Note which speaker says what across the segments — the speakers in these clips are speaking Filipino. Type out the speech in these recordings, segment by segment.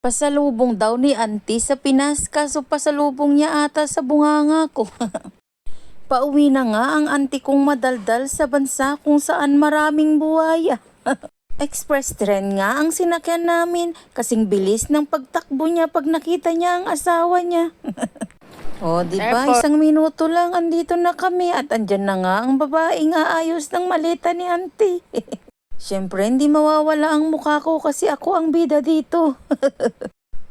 Speaker 1: Pasalubong daw ni auntie sa Pinas, kaso pasalubong niya ata sa bunganga ko. Pauwi na nga ang auntie kong madaldal sa bansa kung saan maraming buhaya. Express train nga ang sinakyan namin, kasing bilis ng pagtakbo niya pag nakita niya ang asawa niya. O, diba? Isang minuto lang andito na kami at andyan na nga ang babaeng aayos ng maleta ni auntie. Siyempre, hindi mawawala ang mukha ko kasi ako ang bida dito.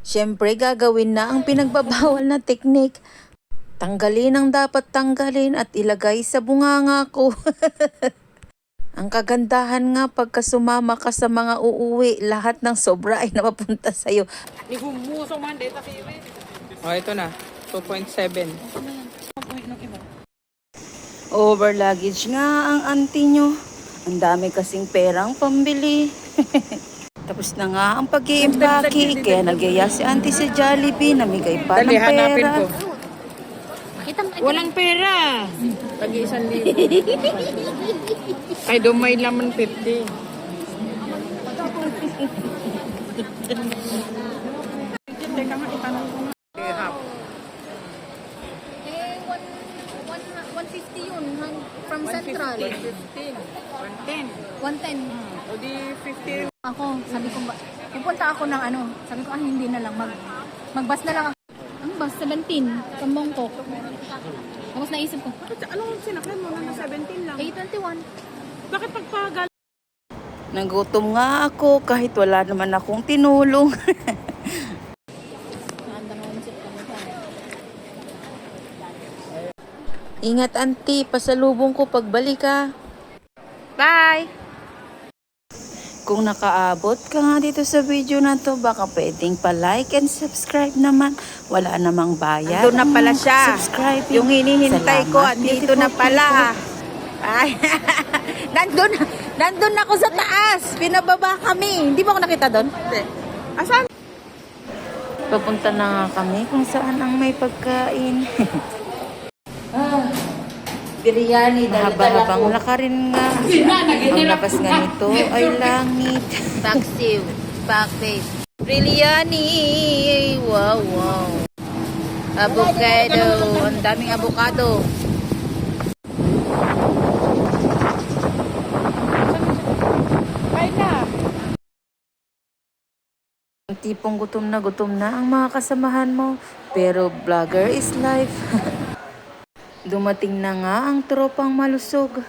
Speaker 1: Siyempre, gagawin na ang pinagbabawal na teknik. Tanggalin ang dapat tanggalin at ilagay sa bunganga ko. Ang kagandahan nga pagka sumama ka sa mga uuwi, lahat ng sobra ay napapunta sa'yo.
Speaker 2: Oh, ito na. 2.7.
Speaker 1: Over luggage nga ang auntie nyo. Ang dami kasing perang pambili. Tapos na nga ang pag-iimpake, kaya nagyaya si auntie sa Jollibee, namigay pa ng
Speaker 2: Dali, hanapin
Speaker 1: pera.
Speaker 2: ko. Walang pera. Tag-1,000. Ay, doon may laman 50. Teka nga, itanong ko nga. Half.
Speaker 3: 150 yun from Central.
Speaker 2: 110.
Speaker 3: 110.
Speaker 2: O di 50.
Speaker 3: Ako, sabi ko ba, pupunta ako ng ano, sabi ko hindi na lang, magbus na lang ako. Ang bus, 17, from Mongkok. Tapos naisip ko,
Speaker 2: Anong sinakyan mo na 17 lang?
Speaker 3: 821.
Speaker 2: Bakit pagpagal?
Speaker 1: Nagutom nga ako kahit wala naman akong tinulong. Ingat auntie, pasalubong ko pagbalik ha. Bye! Kung nakaabot ka nga dito sa video na to, baka pwedeng pa-like and subscribe naman. Wala namang bayad.
Speaker 2: Andun na pala siya.
Speaker 1: Subscribe.
Speaker 2: Yung hinihintay ko,
Speaker 1: Salamat,
Speaker 2: andito na
Speaker 1: beautiful
Speaker 2: pala.
Speaker 1: people.
Speaker 2: Ay, nandun ako sa taas. Pinababa kami. Hindi mo ako nakita doon? Hindi. Asan?
Speaker 1: Papunta na nga kami kung saan ang may pagkain.
Speaker 3: Biryani,
Speaker 1: Mahaba-habang lakarin nga. Ang labas nga nito ay langit.
Speaker 3: Paksiw, pakbase.
Speaker 1: Biryani! Wow, wow. Avocado. Ang daming avocado.
Speaker 2: Ay na.
Speaker 1: Ang tipong gutom na ang mga kasamahan mo. Pero vlogger is life. Dumating na nga ang tropang malusog.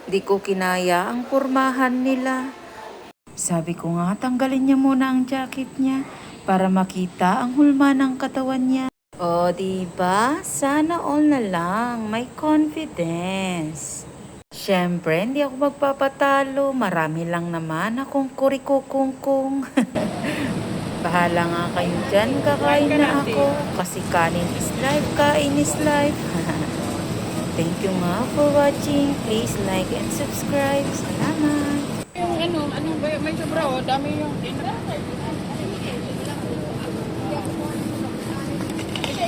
Speaker 1: Di ko kinaya ang pormahan nila. Sabi ko nga tanggalin niya muna ang jacket niya para makita ang hulma ng katawan niya. O diba? Sana all na lang. May confidence. Siyempre, hindi ako magpapatalo. Marami lang naman akong kurikukungkung. Bahala nga kayo dyan, kakain na ako. Kasi kanin is life, kain is life. Thank you nga for watching. Please like and subscribe. Salamat.
Speaker 2: Yung ano ba, may sobra o, dami yung...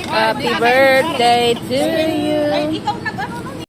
Speaker 1: Happy birthday to you.
Speaker 2: Ay, ikaw